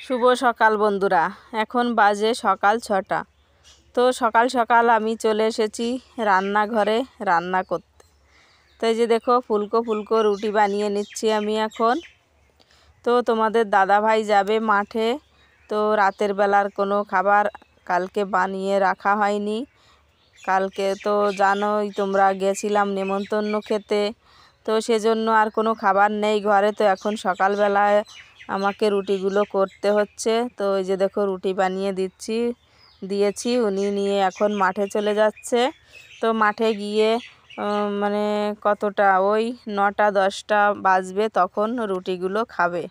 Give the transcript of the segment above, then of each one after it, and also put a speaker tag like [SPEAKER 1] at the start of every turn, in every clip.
[SPEAKER 1] শুভ সকাল বন্ধুরা। এখন বাজে সকাল 6টা। তো সকাল সকাল আমি চলে এসেছি রান্নাঘরে রান্না করতে। তো এই যে দেখো ফুলকো ফুলকো রুটি বানিয়ে নিচ্ছি আমি এখন। তো তোমাদের দাদা ভাই যাবে মাঠে। তো রাতের বেলার কোনো খাবার কালকে বানিয়ে রাখা হয়নি। কালকে তো জানোই তোমরা, গেছিলাম নেমন্তন্ন খেতে। তো সেজন্য আর কোনো খাবার নেই ঘরে। তো এখন সকালবেলায় আমাকে রুটিগুলো করতে হচ্ছে। তো এই যে দেখো রুটি বানিয়ে দিয়েছি, উনি নিয়ে এখন মাঠে চলে যাচ্ছে। তো মাঠে গিয়ে মানে কতটা, ওই 9টা 10টা বাজবে, তখন রুটিগুলো খাবে।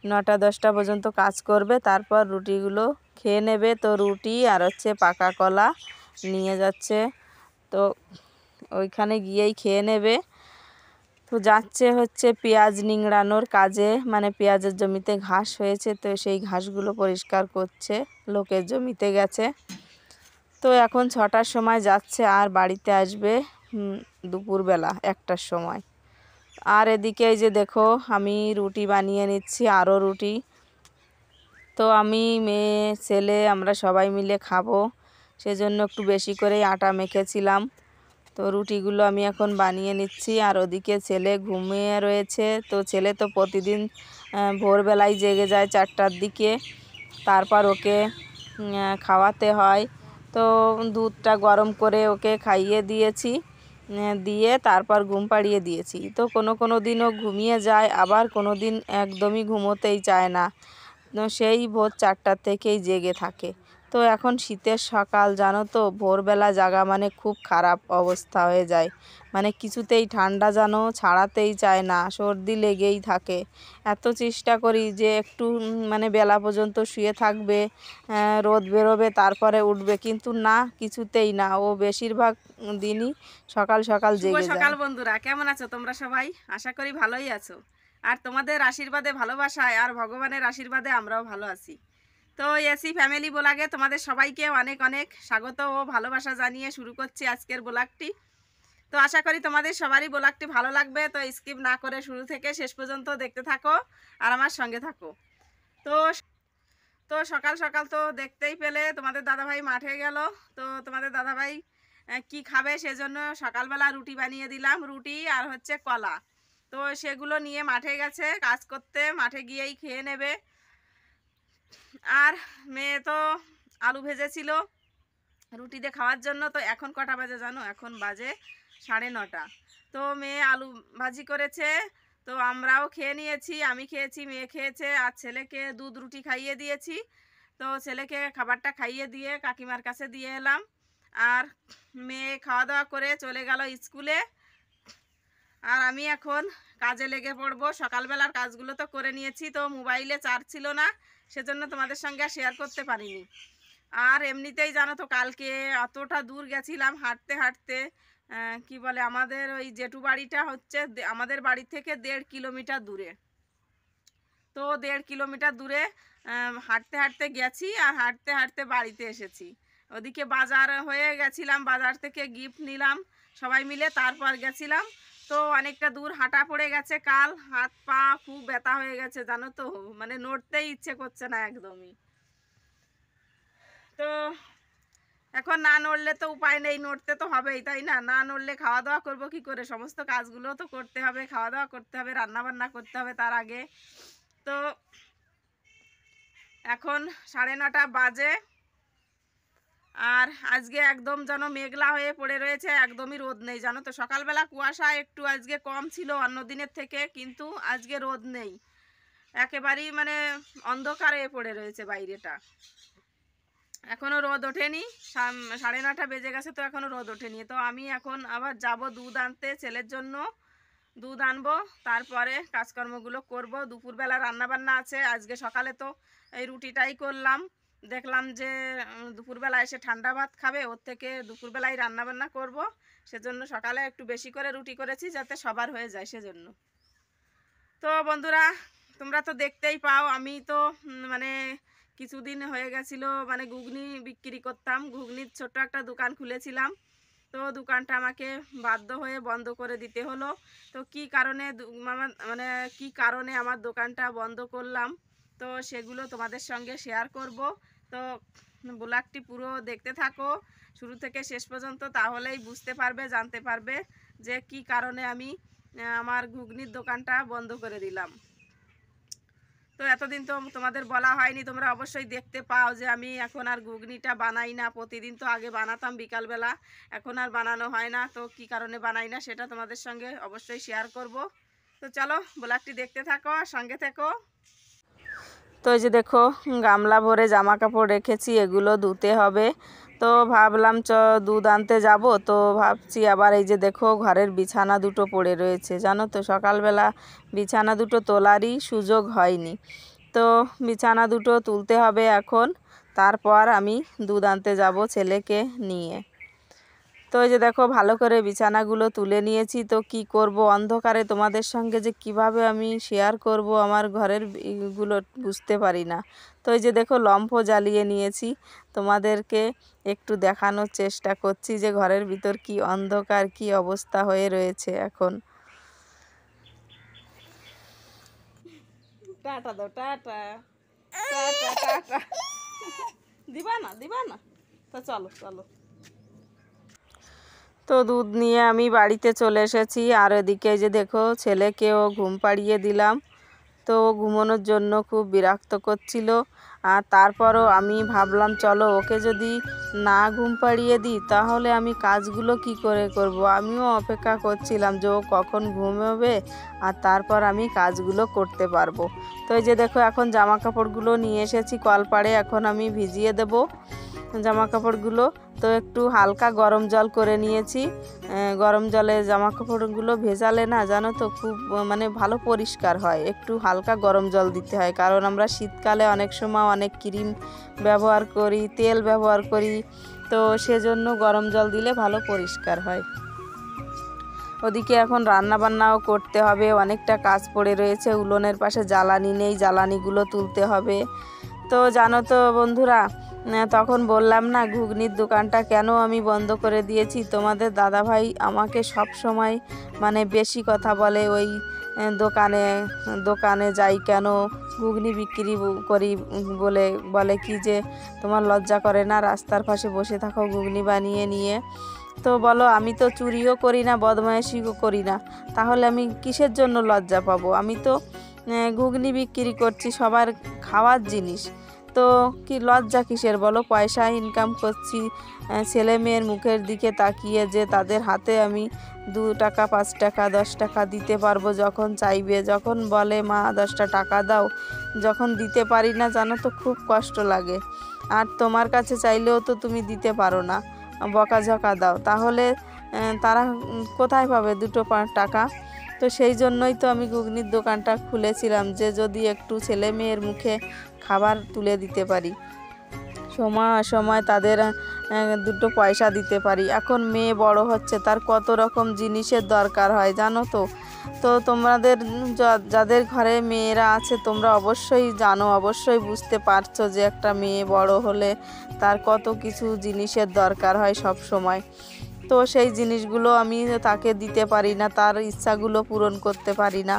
[SPEAKER 1] 9টা 10টা পর্যন্ত কাজ করবে, তারপর রুটিগুলো খেয়ে নেবে। তো রুটি আর হচ্ছে পাকা কলা নিয়ে যাচ্ছে। তো ওইখানে গিয়েই খেয়ে নেবে। তো যাচ্ছে হচ্ছে পেঁয়াজ নিংড়ানোর কাজে, মানে পেঁয়াজের জমিতে ঘাস হয়েছে, তো সেই ঘাসগুলো পরিষ্কার করছে, লোকের জমিতে গেছে। তো এখন 6টার সময় যাচ্ছে, আর বাড়িতে আসবে দুপুরবেলা 1টার সময়। আর এদিকে এই যে দেখো আমি রুটি বানিয়ে নিচ্ছি, আরও রুটি। তো আমি, মেয়ে, ছেলে আমরা সবাই মিলে খাবো, সেজন্য একটু বেশি করেই আটা মেখেছিলাম। তো রুটিগুলো আমি এখন বানিয়ে নিচ্ছি। আর ওদিকে ছেলে ঘুমিয়ে রয়েছে। তো ছেলে তো প্রতিদিন ভোরবেলায় জেগে যায় 4টার দিকে। তারপর ওকে খাওয়াতে হয়। তো দুধটা গরম করে ওকে খাইয়ে দিয়েছি, দিয়ে তারপর ঘুম পাড়িয়ে দিয়েছি। তো কোনো দিনও ঘুমিয়ে যায়, আবার কোনো দিন একদমই ঘুমোতেই চায় না। তো সেই ভোর 4টার থেকেই জেগে থাকে। তো এখন শীতের সকাল, জানো তো, ভোরবেলা জাগা মানে খুব খারাপ অবস্থা হয়ে যায়। মানে কিছুতেই ঠান্ডা যেন ছাড়াতেই চায় না, সর্দি লেগেই থাকে। এত চেষ্টা করি যে একটু মানে বেলা পর্যন্ত শুয়ে থাকবে, রোদ বেরোবে তারপরে উঠবে, কিন্তু না, কিছুতেই না। ও বেশিরভাগ দিনই সকাল সকাল জেগে যায়। শুভ সকাল বন্ধুরা, কেমন আছো তোমরা সবাই? আশা করি ভালোই আছো। আর তোমাদের আশীর্বাদে, ভালোবাসায় আর ভগবানের আশীর্বাদে আমরাও ভালো আছি। তো এসি ফ্যামিলি ব্লগে তোমাদের সবাইকে অনেক অনেক স্বাগত ও ভালোবাসা জানিয়ে শুরু করছি আজকের ব্লগটি। তো আশা করি তোমাদের সবারই ব্লগটি ভালো লাগবে। তো স্কিপ না করে শুরু থেকে শেষ পর্যন্ত দেখতে থাকো আর আমার সঙ্গে থাকো। তো তো সকাল সকাল তো দেখতেই পেলে তোমাদের দাদাভাই মাঠে গেল। তো তোমাদের দাদাভাই কি খাবে সেজন্য সকালবেলা রুটি বানিয়ে দিলাম, রুটি আর হচ্ছে কলা। তো সেগুলো নিয়ে মাঠে গেছে কাজ করতে, মাঠে গিয়েই খেয়ে নেবে। আর মেয়ে তো আলু ভেজেছিল রুটি দিয়ে খাওয়ার জন্য। তো এখন কটা বাজে জানো? এখন বাজে 9:30। তো মেয়ে আলু ভাজি করেছে, তো আমরাও খেয়ে নিয়েছি, আমি খেয়েছি, মেয়ে খেয়েছে, আর ছেলেকে দুধ রুটি খাইয়ে দিয়েছি। তো ছেলেকে খাবারটা খাইয়ে দিয়ে কাকিমার কাছে দিয়ে এলাম। আর মেয়ে খাওয়া দাওয়া করে চলে গেল স্কুলে। আর আমি এখন কাজে লেগে পড়বো। সকালবেলার কাজগুলো তো করে নিয়েছি, তো মোবাইলে চার্জ ছিল না, সেজন্য তোমাদের সঙ্গে শেয়ার করতে পারিনি। আর এমনিতেই জানো তো কালকে অতটা দূর গেছিলাম হাঁটতে হাঁটতে। কি বলে, আমাদের ওই জেঠু বাড়িটা হচ্ছে আমাদের বাড়ি থেকে 1.5 কিলোমিটার দূরে। তো 1.5 কিলোমিটার দূরে হাঁটতে হাঁটতে গেছি, আর হাঁটতে হাঁটতে বাড়িতে এসেছি। ওদিকে বাজার হয়ে গেছিলাম, বাজার থেকে গিফট নিলাম সবাই মিলে, তারপর গেছিলাম। তো অনেকটা দূর হাঁটা পড়ে গেছে, কাল হাত পা খুব ব্যথা হয়ে গেছে জানো তো, মানে নড়তেই ইচ্ছে করছে না একদমই। তো এখন না নড়লে তো উপায় নেই, নড়তে তো হবেই, তাই না? না নড়লে খাওয়া দাওয়া করবো কি করে? সমস্ত কাজগুলো তো করতে হবে, খাওয়া দাওয়া করতে হবে, রান্না বান্না করতে হবে তার আগে। তো এখন 9:30 বাজে। আর আজকে একদম যেন মেঘলা হয়ে পড়ে রয়েছে, একদমই রোদ নেই জানো তো। সকালবেলা কুয়াশা একটু আজকে কম ছিল অন্য দিনের থেকে, কিন্তু আজকে রোদ নেই, একেবারেই মানে অন্ধকার হয়ে পড়ে রয়েছে বাইরেটা। এখনও রোদ ওঠেনি, 9:30 বেজে গেছে, তো এখনও রোদ ওঠেনি। তো আমি এখন আবার যাব দুধ আনতে, ছেলের জন্য দুধ আনবো, তারপরে কাজকর্মগুলো করব। দুপুরবেলা রান্নাবান্না আছে আজকে। সকালে তো এই রুটিটাই করলাম, দেখলাম যে দুপুরবেলা এসে ঠান্ডা ভাত খাবে, ওর থেকে দুপুরবেলায় রান্নাবান্না করব। সেজন্য সকালে একটু বেশি করে রুটি করেছি, যাতে সবার হয়ে যায় সেজন্য। তো বন্ধুরা, তোমরা তো দেখতেই পাও, আমি তো মানে কিছুদিন হয়ে গেছিলো মানে ঘুগনি বিক্রি করতাম, ঘুগনির ছোট্ট একটা দোকান খুলেছিলাম। তো দোকানটা আমাকে বাধ্য হয়ে বন্ধ করে দিতে হলো। তো কি কারণে মানে কি কারণে আমার দোকানটা বন্ধ করলাম, তো সেগুলো তোমাদের সঙ্গে শেয়ার করব। তো ব্লগটি পুরো দেখতে থাকো শুরু থেকে শেষ পর্যন্ত, তাহলেই বুঝতে পারবে, জানতে পারবে যে কি কারণে আমি আমার ঘুগনির দোকানটা বন্ধ করে দিলাম। তো এতদিন তো তোমাদের বলা হয়নি, তোমরা অবশ্যই দেখতে পাও যে আমি এখন আর ঘুগনিটা বানাই না। প্রতিদিন তো আগে বানাতাম বিকালবেলা, এখন আর বানানো হয় না। তো কি কারণে বানাই না সেটা তোমাদের সঙ্গে অবশ্যই শেয়ার করব। তো চলো ব্লগটি দেখতে থাকো আর সঙ্গে থেকো। তো এই যে দেখো গামলা ভরে জামা কাপড় রেখেছি, এগুলো ধুতে হবে। তো ভাবলাম দুধ আনতে যাব, তো ভাবছি আবার এই যে দেখো ঘরের বিছানা দুটো পড়ে রয়েছে, জানো তো সকালবেলা বিছানা দুটো তোলারই সুযোগ হয়নি। তো বিছানা দুটো তুলতে হবে এখন, তারপর আমি দুধ আনতে যাব ছেলেকে নিয়ে। তো এই যে দেখো ভালো করে বিছানাগুলো তুলে নিয়েছি। তো কি করব অন্ধকারে তোমাদের সঙ্গে যে কিভাবে আমি শেয়ার করব আমার ঘরের গুলো বুঝতে পারি না। তো এই যে দেখো লম্ফ জ্বালিয়ে নিয়েছি, তোমাদেরকে একটু দেখানোর চেষ্টা করছি যে ঘরের ভিতর কি অন্ধকার, কি অবস্থা হয়ে রয়েছে এখন। টাটা দাও, টাটা টাটা টাটা। দিবা না তো চলো চলো। তো দুধ নিয়ে আমি বাড়িতে চলে এসেছি, আর এদিকে যে দেখো ছেলেকেও ঘুম পাড়িয়ে দিলাম। তো ঘুমানোর জন্য খুব বিরক্ত করছিল, আর তারপরও আমি ভাবলাম চলো ওকে যদি না ঘুম পাড়িয়ে দিই তাহলে আমি কাজগুলো কি করে করব। আমিও অপেক্ষা করছিলাম যে ও কখন ঘুমোবে আর তারপর আমি কাজগুলো করতে পারবো। তো এই যে দেখো এখন জামা কাপড়গুলো নিয়ে এসেছি কলপাড়ে, এখন আমি ভিজিয়ে দেব জামা কাপড়গুলো। তো একটু হালকা গরম জল করে নিয়েছি, গরম জলে জামা কাপড়গুলো ভেজালে না জানো তো খুব মানে ভালো পরিষ্কার হয়। একটু হালকা গরম জল দিতে হয়, কারণ আমরা শীতকালে অনেক সময় অনেক ক্রিম ব্যবহার করি, তেল ব্যবহার করি, তো সেজন্য গরম জল দিলে ভালো পরিষ্কার হয়। ওদিকে এখন রান্না বান্নাও করতে হবে, অনেকটা কাজ পড়ে রয়েছে। উলোনের পাশে জ্বালানি নেই, জ্বালানিগুলো তুলতে হবে। তো জানো তো বন্ধুরা, তখন বললাম না ঘুগনির দোকানটা কেন আমি বন্ধ করে দিয়েছি। তোমাদের দাদাভাই আমাকে সব সময় মানে বেশি কথা বলে, ওই দোকানে দোকানে যাই কেন, ঘুগনি বিক্রি করি বলে বলে কি যে তোমার লজ্জা করে না রাস্তার পাশে বসে থাকো ঘুগনি বানিয়ে নিয়ে। তো বলো আমি তো চুরিও করি না, বদমাইশিও করি না, তাহলে আমি কিসের জন্য লজ্জা পাবো? আমি তো ঘুগনি বিক্রি করছি, সবার খাওয়ার জিনিস, তো কি লজ্জা কিসের বলো? পয়সা ইনকাম করছি, ছেলে মেয়ের মুখের দিকে তাকিয়ে যে তাদের হাতে আমি 2 টাকা 5 টাকা 10 টাকা দিতে পারবো যখন চাইবে, যখন বলে মা 10টা টাকা দাও, যখন দিতে পারি না জানো তো খুব কষ্ট লাগে। আর তোমার কাছে চাইলেও তো তুমি দিতে পারো না, বকাঝকা দাও, তাহলে তারা কোথায় পাবে 2 টাকা? তো সেই জন্যই তো আমি ঘুগনির দোকানটা খুলেছিলাম, যে যদি একটু ছেলে মেয়ের মুখে খাবার তুলে দিতে পারি, সময় সময় তাদের 2 পয়সা দিতে পারি। এখন মেয়ে বড় হচ্ছে, তার কত রকম জিনিসের দরকার হয় জানো তো। তো তোমাদের যাদের ঘরে মেয়েরা আছে তোমরা অবশ্যই জানো, অবশ্যই বুঝতে পারছো যে একটা মেয়ে বড় হলে তার কত কিছু জিনিসের দরকার হয় সব সময়। তো সেই জিনিসগুলো আমি তাকে দিতে পারি না, তার ইচ্ছাগুলো পূরণ করতে পারি না।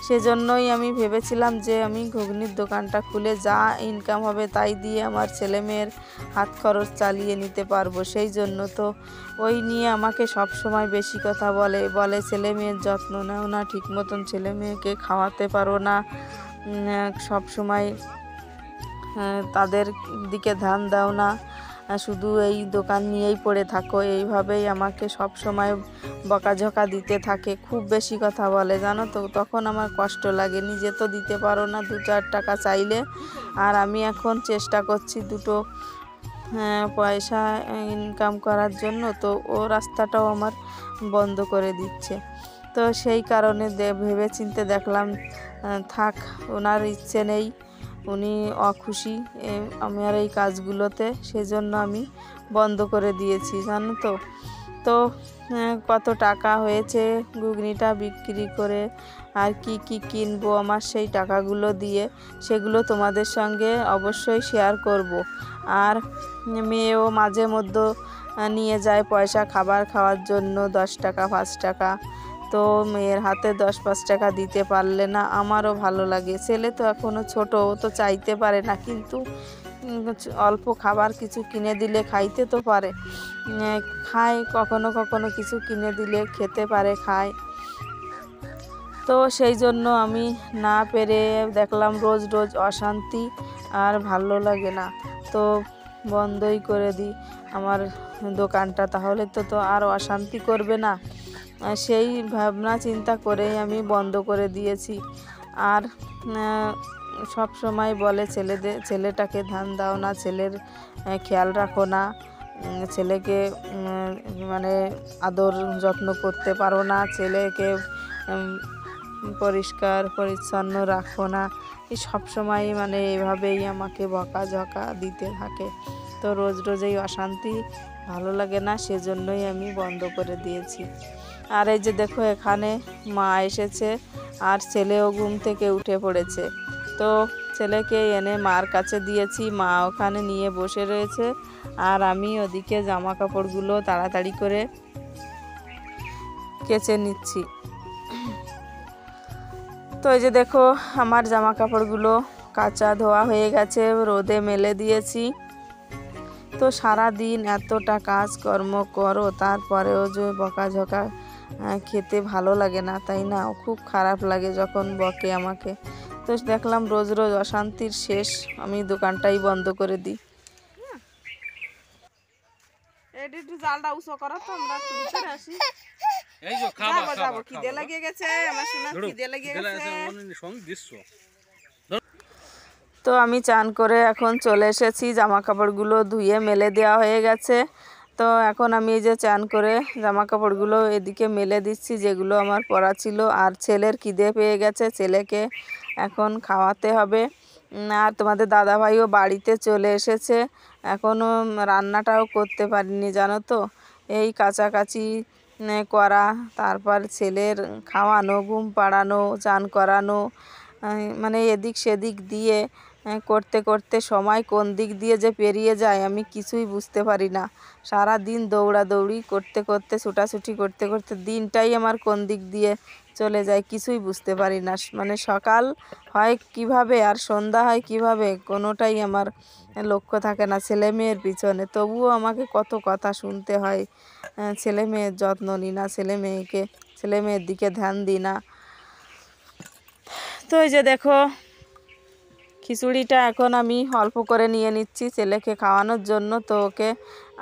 [SPEAKER 1] সেজন্যই আমি ভেবেছিলাম যে আমি ঘুগনির দোকানটা খুলে যা ইনকাম হবে তাই দিয়ে আমার ছেলে মেয়ের হাত খরচ চালিয়ে নিতে পারবো। সেই জন্য তো ওই নিয়ে আমাকে সব সময় বেশি কথা বলে, ছেলে মেয়ের যত্ন নেও না, ঠিক মতন ছেলে মেয়েকে খাওয়াতে পারো না, সব সময় তাদের দিকে ধ্যান দাও না, শুধু এই দোকান নিয়েই পড়ে থাকো, এইভাবেই আমাকে সব সময় বকাঝকা দিতে থাকে, খুব বেশি কথা বলে জানো তো। তখন আমার কষ্ট লাগে, নিজে তো দিতে পারো না 2-4 টাকা চাইলে, আর আমি এখন চেষ্টা করছি 2 পয়সা ইনকাম করার জন্য, তো ও রাস্তাটাও আমার বন্ধ করে দিচ্ছে। তো সেই কারণে ভেবে চিন্তে দেখলাম থাক, ওনার ইচ্ছে নেই, উনি অখুশি আমার এই কাজগুলোতে, সেজন্য আমি বন্ধ করে দিয়েছি জানো তো। তো কত টাকা হয়েছে ঘুগনিটা বিক্রি করে, আর কি কি কিনবো আমার সেই টাকাগুলো দিয়ে, সেগুলো তোমাদের সঙ্গে অবশ্যই শেয়ার করব। আর মেয়েও মাঝে মধ্যে নিয়ে যায় পয়সা খাবার খাওয়ার জন্য 10 টাকা 5 টাকা, তো মেয়ের হাতে 10-5 টাকা দিতে পারলে না আমারও ভালো লাগে। ছেলে তো এখনও ছোট, ও তো চাইতে পারে না, কিন্তু অল্প খাবার কিছু কিনে দিলে খাইতে তো পারে, খায়। কখনো কখনো কিছু কিনে দিলে খেতে পারে, খায়। তো সেই জন্য আমি না পেরে দেখলাম রোজ রোজ অশান্তি, আর ভালো লাগে না, তো বন্ধই করে দিই আমার দোকানটা, তাহলে তো আর অশান্তি করবে না। সেই ভাবনা চিন্তা করেই আমি বন্ধ করে দিয়েছি। আর সব সময় বলে ছেলেটাকে ধ্যান দাও না, ছেলের খেয়াল রাখো না, ছেলেকে মানে আদর যত্ন করতে পারো না, ছেলেকে পরিষ্কার পরিচ্ছন্ন রাখো না। এই সবসময় মানে এভাবেই আমাকে বকাঝকা দিতে থাকে। তো রোজ রোজ এই অশান্তি ভালো লাগে না, সেজন্যই আমি বন্ধ করে দিয়েছি। আর এই যে দেখো এখানে মা এসেছে, আর ছেলেও ঘুম থেকে উঠে পড়েছে। তো ছেলেকে এনে মার কাছে দিয়েছি, মা ওখানে নিয়ে বসে রয়েছে, আর আমি ওদিকে জামা কাপড়গুলো তাড়াতাড়ি করে কেচে নিচ্ছি। তো এই যে দেখো আমার জামা কাপড়গুলো কাচা ধোয়া হয়ে গেছে, রোদে মেলে দিয়েছি। তো সারা দিন এতটা কাজকর্ম করো, তারপরেও যে বকাঝকা খেতে ভালো লাগে না, তাই না? খুব খারাপ লাগে যখন বকে আমাকে। তো দেখলাম রোজ রোজ অশান্তির শেষ, আমি দোকানটাই বন্ধ করে দিই। একটু জালটা উঁচু করো তো, আমরা একটু ভিতরে আসি। এই যে খাবো যাবো, খিদে লাগিয়ে গেছে আমার, শোনা খিদে লাগিয়ে গেছে। তো আমি চান করে এখন চলে এসেছি, জামা কাপড়গুলো ধুয়ে মেলে দেওয়া হয়ে গেছে। তো এখন আমি এই যে চান করে জামা কাপড়গুলো এদিকে মেলে দিচ্ছি, যেগুলো আমার পরা ছিল। আর ছেলের খিদে পেয়ে গেছে, ছেলেকে এখন খাওয়াতে হবে। আর তোমাদের দাদাভাইও বাড়িতে চলে এসেছে, এখনও রান্নাটাও করতে পারিনি, জানো তো। এই কাছাকাছি করা, তারপর ছেলের খাওয়ানো, ঘুম পাড়ানো, চান করানো, মানে এদিক সেদিক দিয়ে করতে করতে সময় কোন দিক দিয়ে যে পেরিয়ে যায় আমি কিছুই বুঝতে পারি না। সারা দিন দৌড়াদৌড়ি করতে করতে, ছুটাছুটি করতে করতে দিনটাই আমার কোন দিক দিয়ে চলে যায় কিছুই বুঝতে পারি না। মানে সকাল হয় কিভাবে আর সন্ধ্যা হয় কিভাবে, কোনোটাই আমার লক্ষ্য থাকে না ছেলে মেয়ের পিছনে। তবুও আমাকে কত কথা শুনতে হয়, ছেলে মেয়ের যত্ন নিই না, ছেলে মেয়ের দিকে ধ্যান দিই না। তো এই যে দেখো খিচুড়িটা এখন আমি অল্প করে নিয়ে নিচ্ছি ছেলেকে খাওয়ানোর জন্য। তো ওকে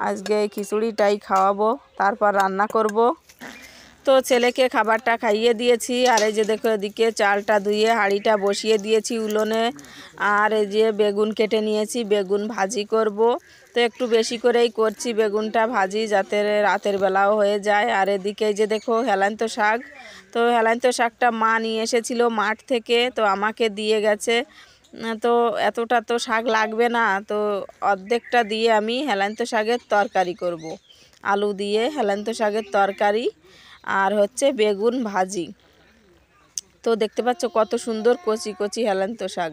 [SPEAKER 1] আজকে এই খিচুড়িটাই খাওয়াবো, তারপর রান্না করব। তো ছেলেকে খাবারটা খাইয়ে দিয়েছি। আর এই যে দেখো এদিকে চালটা ধুয়ে হাঁড়িটা বসিয়ে দিয়েছি উলোনে। আর এই যে বেগুন কেটে নিয়েছি, বেগুন ভাজি করব। তো একটু বেশি করেই করছি বেগুনটা ভাজি, যাতে রাতের বেলাও হয়ে যায়। আর এদিকে এই যে দেখো হেলান্ত শাক, তো হেলান্ত শাকটা মা নিয়ে এসেছিলো মাঠ থেকে, তো আমাকে দিয়ে গেছে। তো এতটা তো শাক লাগবে না, তো অর্ধেকটা দিয়ে আমি হেলান্ত শাকের তরকারি করব। আলু দিয়ে হেলান্ত শাকের তরকারি, আর হচ্ছে বেগুন ভাজি। তো দেখতে পাচ্ছ কত সুন্দর কচি কচি হেলান্ত শাক।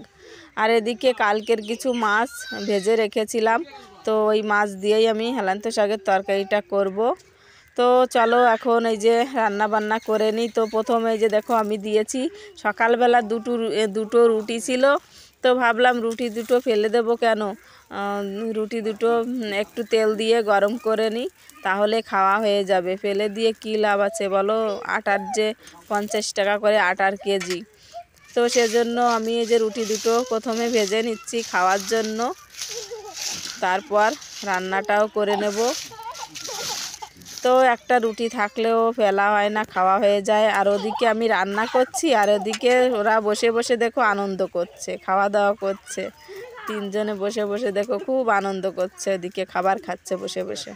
[SPEAKER 1] আর এদিকে কালকের কিছু মাছ ভেজে রেখেছিলাম, তো ওই মাছ দিয়েই আমি হেলান্ত শাকের তরকারিটা করব। তো চলো এখন এই যে রান্না বান্না করে নিই। তো প্রথমে এই যে দেখো আমি দিয়েছি, সকালবেলা দুটো রুটি ছিল, তো ভাবলাম রুটি দুটো ফেলে দেবো কেন, রুটি দুটো একটু তেল দিয়ে গরম করে নিই, তাহলে খাওয়া হয়ে যাবে। ফেলে দিয়ে কী লাভ আছে বলো, আটার যে 50 টাকা করে আটার কেজি। তো সেজন্য আমি এই যে রুটি দুটো প্রথমে ভেজে নিচ্ছি খাওয়ার জন্য, তারপর রান্নাটাও করে নেব। তো একটা রুটি থাকলেও ফেলা হয় না, খাওয়া হয়ে যায়। আর ওদিকে আমি রান্না করছি, আর ওদিকে ওরা বসে বসে দেখো আনন্দ করছে, খাওয়া দাওয়া করছে। তিনজনে বসে বসে দেখো খুব আনন্দ করছে, ওদিকে খাবার খাচ্ছে বসে বসে।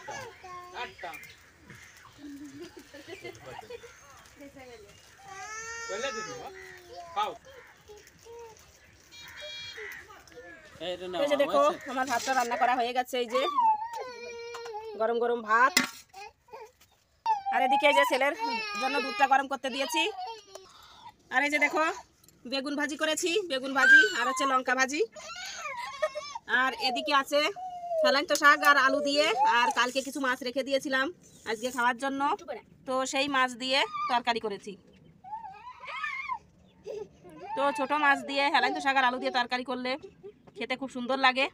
[SPEAKER 1] এই যে দেখো আমার ভাতটা রান্না করা হয়ে গেছে, এই যে গরম গরম ভাত। আর এদিকে এই যে ছেলের জন্য দুধটা গরম করতে দিয়েছি। আর এই যে দেখো বেগুন ভাজি করেছি, বেগুন ভাজি আর হচ্ছে লঙ্কা ভাজি। আর এদিকে আছে হেলান্ত শাক আর আলু দিয়ে, আর কালকে কিছু মাছ রেখে দিয়েছিলাম, আজকে খাওয়ার জন্য। তো সেই মাছ দিয়ে তরকারি করেছি। তো ছোট মাছ দিয়ে হেলাইন্ত শাক আর আলু দিয়ে তরকারি করলে খেতে খুব সুন্দর লাগে।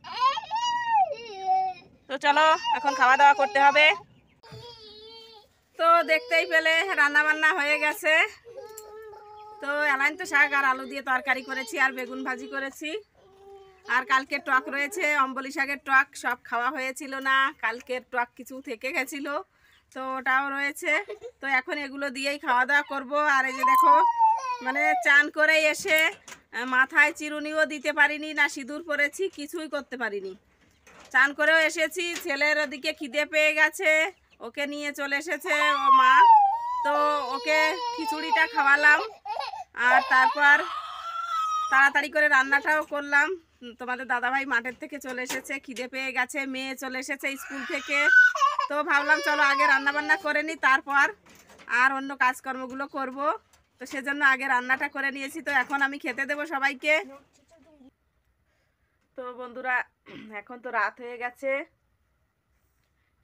[SPEAKER 1] তো চলো এখন খাওয়া দাওয়া করতে হবে। তো দেখতেই পেলে রান্না বান্না হয়ে গেছে। তো হেলাইন্ত শাক আর আলু দিয়ে তরকারি করেছি আর বেগুন ভাজি করেছি। আর কালকের টক রয়েছে, অম্বলি শাকের টক, সব খাওয়া হয়েছিল না, কালকের টক কিছু থেকে গেছিলো, তো ওটাও রয়েছে। তো এখন এগুলো দিয়েই খাওয়া দাওয়া করবো। আর এই যে দেখো মানে চান করে এসে মাথায় চিরুনিও দিতে পারিনি, না সিঁদুর পরেছি, কিছুই করতে পারিনি। চান করেও এসেছি, ছেলের ওদিকে খিদে পেয়ে গেছে, ওকে নিয়ে চলে এসেছে ও মা। তো ওকে খিচুড়িটা খাওয়ালাম আর তারপর তাড়াতাড়ি করে রান্নাটাও করলাম। তোমাদের দাদাভাই মাঠের থেকে চলে এসেছে, খিদে পেয়ে গেছে, মেয়ে চলে এসেছে স্কুল থেকে। তো ভাবলাম চলো আগে রান্না বান্না করে নিই, তারপর আর অন্য কাজকর্মগুলো করব। তো সেজন্য আগে রান্নাটা করে নিয়েছি। তো এখন আমি খেতে দেবো সবাইকে। তো বন্ধুরা এখন তো রাত হয়ে গেছে,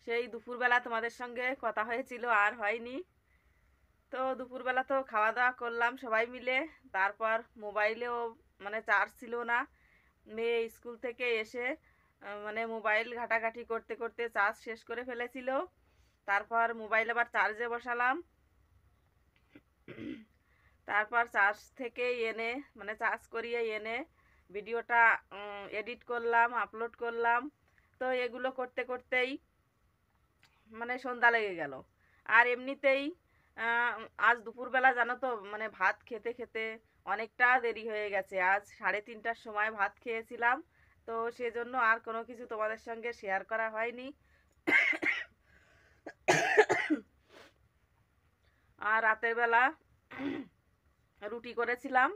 [SPEAKER 1] সেই দুপুরবেলা তোমাদের সঙ্গে কথা হয়েছিল আর হয়নি। তো দুপুরবেলা তো খাওয়া দাওয়া করলাম সবাই মিলে, তারপর মোবাইলেও মানে চার্জ ছিল না। মেয়ে স্কুল থেকে এসে মানে মোবাইল ঘাটাঘাটি করতে করতে চার্জ শেষ করে ফেলেছিল। তারপর মোবাইল আবার চার্জে বসালাম, তারপর চার্জ থেকে এনে মানে চার্জ করিয়ে এনে ভিডিওটা এডিট করলাম, আপলোড করলাম। তো এগুলো করতে করতেই মানে সন্ধ্যা লেগে গেল। আর এমনিতেই আজ দুপুরবেলা জানো তো মানে ভাত খেতে খেতে অনেকটা দেরি হয়ে গেছে। আজ 3:30টার সময় ভাত খেয়েছিলাম। তো সেজন্য আর কোনো কিছু তোমাদের সঙ্গে শেয়ার করা হয়নি। আর রাতের বেলা রুটি করেছিলাম।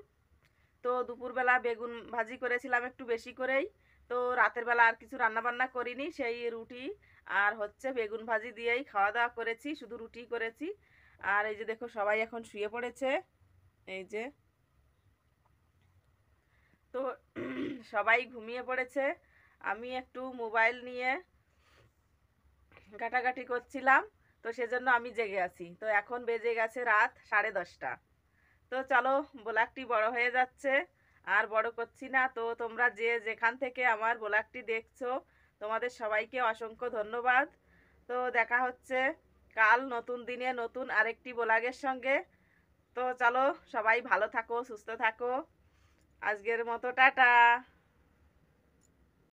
[SPEAKER 1] তো দুপুরবেলা বেগুন ভাজি করেছিলাম একটু বেশি করেই। তো রাতের বেলা আর কিছু রান্না বান্না করিনি, সেই রুটি আর হচ্ছে বেগুন ভাজি দিয়েই খাওয়া দাওয়া করেছি, শুধু রুটি করেছি। আর এই যে দেখো সবাই এখন শুয়ে পড়েছে, এই যে তো সবাই ঘুমিয়ে পড়েছে। আমি একটু মোবাইল নিয়ে ঘাটাঘাটি করছিলাম, তো সেজন্য আমি জেগে আছি। তো এখন বেজে গেছে রাত 10:30। তো চলো ব্লগটি বড় হয়ে যাচ্ছে, আর বড় করছি না। তো তোমরা যে যেখান থেকে আমার ব্লগটি দেখছো তোমাদের সবাইকে অসংখ্য ধন্যবাদ। তো দেখা হচ্ছে কাল নতুন দিনে নতুন আরেকটি ব্লগের সঙ্গে। তো চলো সবাই ভালো থাকো, সুস্থ থাকো, আজকের মতো টাটা।